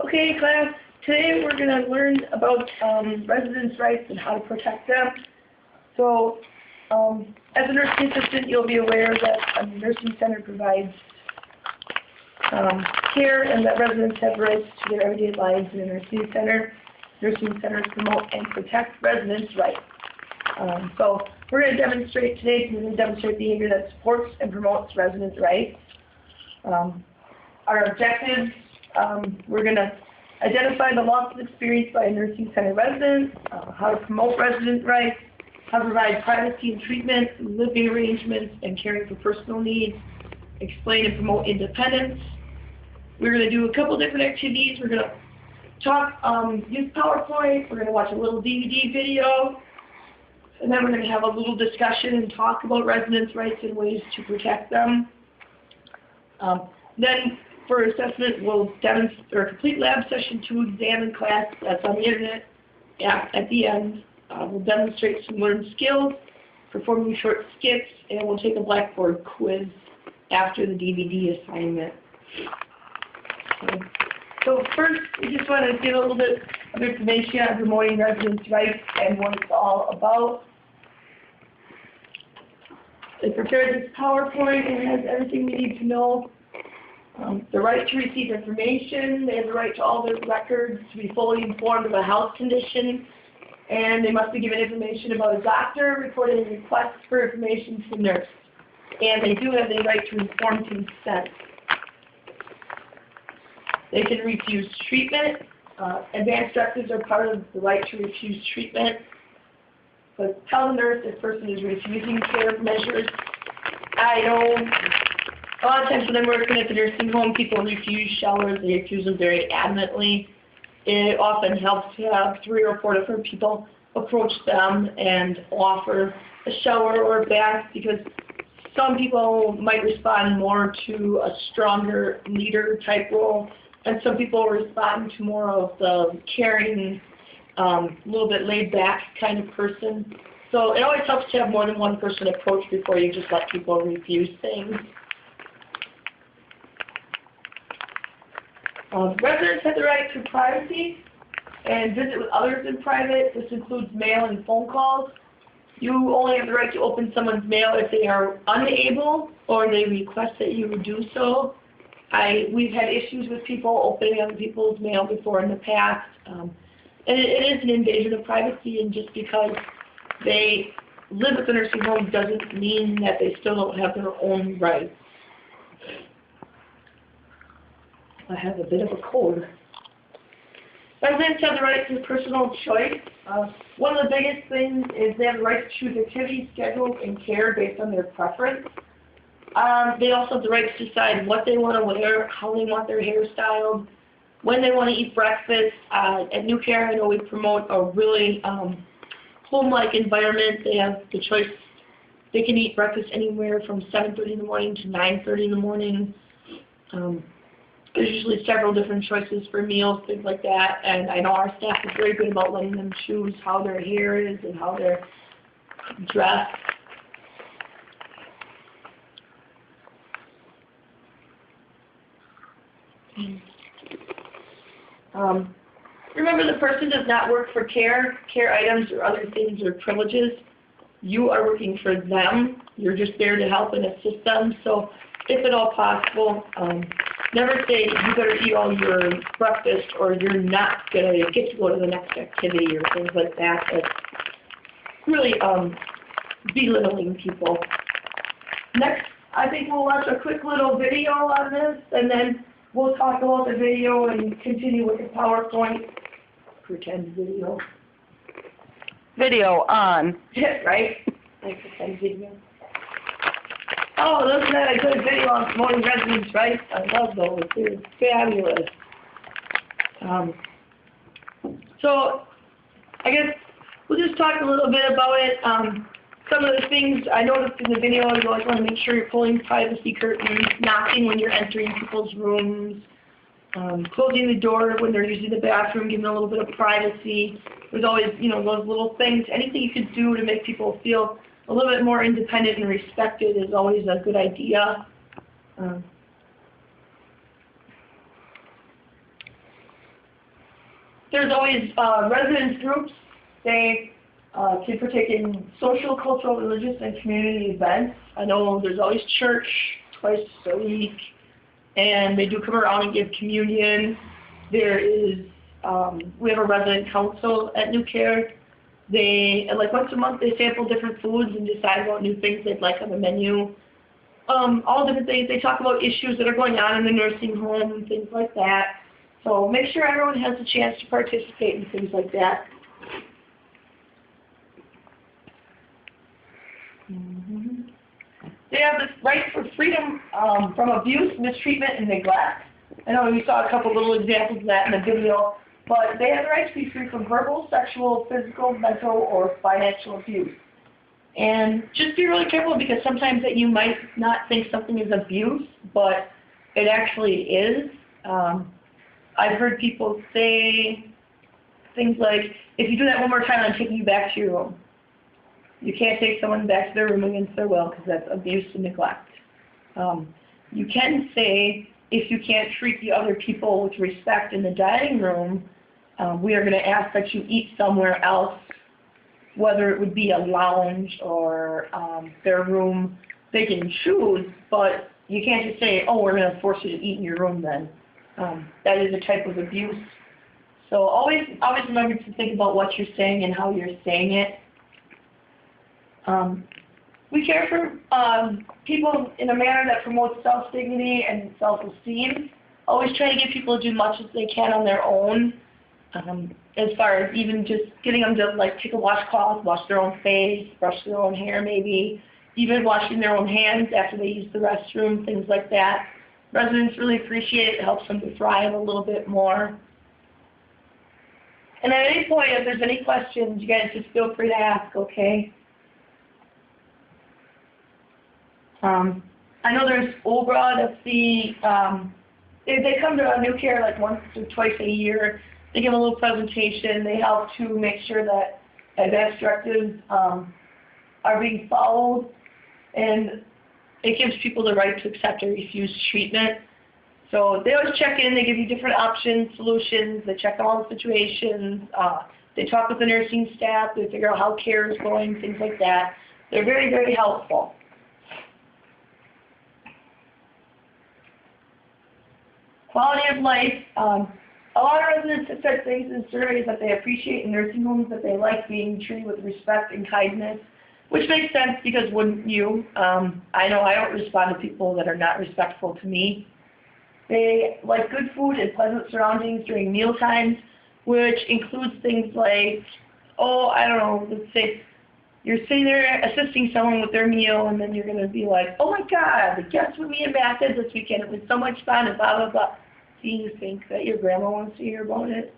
Okay, class, today we're going to learn about residents' rights and how to protect them. So, as a nursing assistant, you'll be aware that a nursing center provides care and that residents have rights to their everyday lives in a nursing center. Nursing centers promote and protect residents' rights. So, we're going to demonstrate today, we're going to demonstrate behavior that supports and promotes residents' rights. Our objectives, we're going to identify the losses experienced by a nursing center resident, how to promote resident rights, how to provide privacy and treatment, living arrangements, and caring for personal needs, explain and promote independence. We're going to do a couple different activities. We're going to talk, use PowerPoint, we're going to watch a little DVD video, and then we're going to have a little discussion and talk about residents' rights and ways to protect them. Then, for assessment, we'll demonstrate a complete lab session to examine class that's on the internet. At the end, we'll demonstrate some learned skills, performing short skits, and we'll take a Blackboard quiz after the DVD assignment. So first, we just want to give a little bit of information on promoting residents' rights and what it's all about. I prepared this PowerPoint and it has everything we need to know. The right to receive information, they have the right to all their records, to be fully informed of a health condition, and they must be given information about a doctor, reporting requests for information to the nurse. And they do have the right to informed consent. They can refuse treatment. Advanced directives are part of the right to refuse treatment. But tell the nurse if a person is refusing care measures. I know a lot of times when I'm working at the nursing home, people refuse showers. They refuse them very adamantly. It often helps to have 3 or 4 different people approach them and offer a shower or a bath, because some people might respond more to a stronger leader type role, and some people respond to more of the caring, little bit laid back kind of person. So it always helps to have more than one person approach before you just let people refuse things. Residents have the right to privacy and visit with others in private. This includes mail and phone calls. You only have the right to open someone's mail if they are unable or they request that you do so. We've had issues with people opening other people's mail before in the past. And it is an invasion of privacy, and just because they live at the nursing home doesn't mean that they still don't have their own rights. I have a bit of a cold. Residents have the right to personal choice. One of the biggest things is they have the right to choose activity schedules and care based on their preference. They also have the right to decide what they want to wear, how they want their hair styled, when they want to eat breakfast. At New Care, I know we promote a really home-like environment. They have the choice. They can eat breakfast anywhere from 7:30 in the morning to 9:30 in the morning. There's usually several different choices for meals, things like that, and I know our staff is very good about letting them choose how their hair is and how they're dressed. Remember, the person does not work for care items or other things or privileges. You are working for them. You're just there to help and assist them. So if at all possible, never say you better eat all your breakfast or you're not going to get to go to the next activity or things like that. It's really belittling people. Next, I think we'll watch a quick little video on this, and then we'll talk about the video and continue with the PowerPoint. Pretend video. Video on. Right? Like pretend video. Oh, isn't that a good video on promoting residents' rights? I love those. They're fabulous. So, I guess we'll just talk a little bit about it. Some of the things I noticed in the video, you always want to make sure you're pulling privacy curtains, knocking when you're entering people's rooms, closing the door when they're using the bathroom, giving a little bit of privacy. There's always, those little things. Anything you can do to make people feel a little bit more independent and respected is always a good idea. There's always residence groups. They can partake in social, cultural, religious, and community events. I know there's always church twice a week, and they do come around and give communion. There is, we have a resident council at New Care. They, like once a month, they sample different foods and decide what new things they'd like on the menu. All different things. They talk about issues that are going on in the nursing home and things like that. So make sure everyone has a chance to participate in things like that. They have this right for freedom from abuse, mistreatment, and neglect. I know we saw a couple little examples of that in the video, but they have the right to be free from verbal, sexual, physical, mental, or financial abuse. And just be really careful, because sometimes that you might not think something is abuse, but it actually is. I've heard people say things like, if you do that one more time, I'm taking you back to your room. You can't take someone back to their room against their will, because that's abuse and neglect. You can say, if you can't treat the other people with respect in the dining room, we are going to ask that you eat somewhere else, whether it would be a lounge or their room. They can choose, but you can't just say, oh, we're going to force you to eat in your room then. That is a type of abuse. So always remember to think about what you're saying and how you're saying it. We care for people in a manner that promotes self-dignity and self-esteem. Always try to get people to do much as they can on their own, as far as even just getting them to like take a washcloth, wash their own face, brush their own hair maybe, even washing their own hands after they use the restroom, things like that. Residents really appreciate it. It helps them to thrive a little bit more. And at any point, if there's any questions, you guys just feel free to ask, okay? I know there's OBRA, that's the, they come to New Care like once or twice a year. They give a little presentation. They help to make sure that advanced directives are being followed, and it gives people the right to accept or refuse treatment. So they always check in. They give you different options, solutions. They check all the situations. They talk with the nursing staff. They figure out how care is going, things like that. They're very, very helpful. Quality of life. A lot of residents have said things in surveys that they appreciate in nursing homes, that they like being treated with respect and kindness, which makes sense, because wouldn't you? I know I don't respond to people that are not respectful to me. They like good food and pleasant surroundings during meal times, which includes things like, oh, I don't know, let's say you're sitting there assisting someone with their meal, and then you're going to be like, oh my God, guess what me and Matt did this weekend? It was so much fun, and blah, blah, blah. Do you think that your grandma wants to hear about it?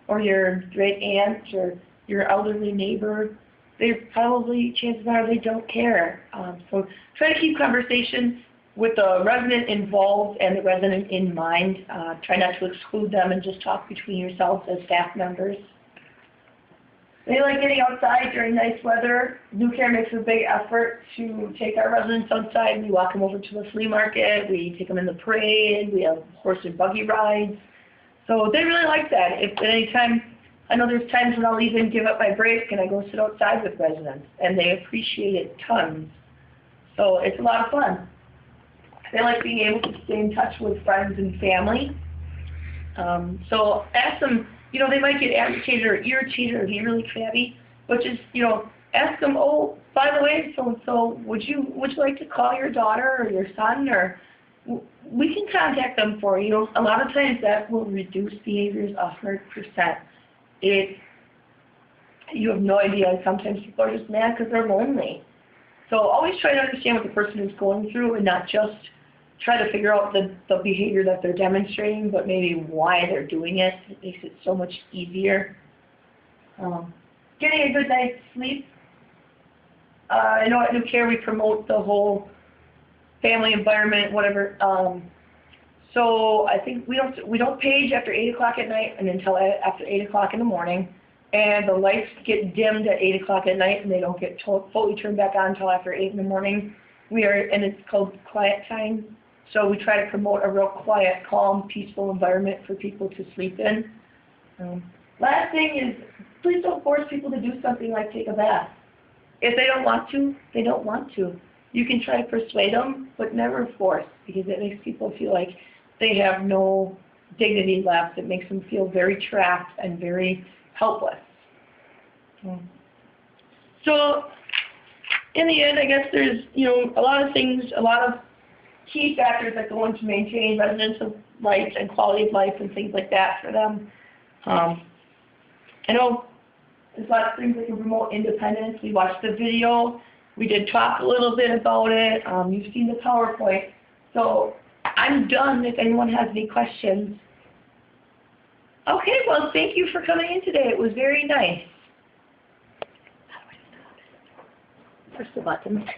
Or your great aunt or your elderly neighbor? They probably, chances are, they don't care. So try to keep conversations with the resident involved and the resident in mind. Try not to exclude them and just talk between yourselves as staff members. They like getting outside during nice weather. New Care makes a big effort to take our residents outside. We walk them over to the flea market. We take them in the parade. We have horse and buggy rides. So they really like that. If at any time, I know there's times when I'll even give up my break and I go sit outside with residents, and they appreciate it tons. So it's a lot of fun. They like being able to stay in touch with friends and family. So ask them. You know, they might get agitated or irritated or be really crabby, but just, you know, ask them, oh, by the way, so-and-so, would you like to call your daughter or your son, or we can contact them for you. You know, a lot of times that will reduce behaviors 100%. You have no idea. Sometimes people are just mad because they're lonely. So always try to understand what the person is going through, and not just try to figure out the behavior that they're demonstrating, but maybe why they're doing it. It makes it so much easier. Getting a good night's sleep. I know at New Care we promote the whole family environment, whatever. So I think we don't page after 8 o'clock at night and until after 8 o'clock in the morning. And the lights get dimmed at 8 o'clock at night, and they don't get fully turned back on until after 8 in the morning. And it's called quiet time. So we try to promote a real quiet, calm, peaceful environment for people to sleep in. Last thing is, please don't force people to do something like take a bath. If they don't want to, they don't want to. You can try to persuade them, but never force, because it makes people feel like they have no dignity left. It makes them feel very trapped and very helpless. So, in the end, I guess there's, a lot of things, a lot of key factors that go into maintaining residential rights and quality of life and things like that for them. I know there's a lot of things that can promote independence. We watched the video. We did talk a little bit about it. You've seen the PowerPoint. So I'm done if anyone has any questions. Okay, well, thank you for coming in today. It was very nice. Push the button.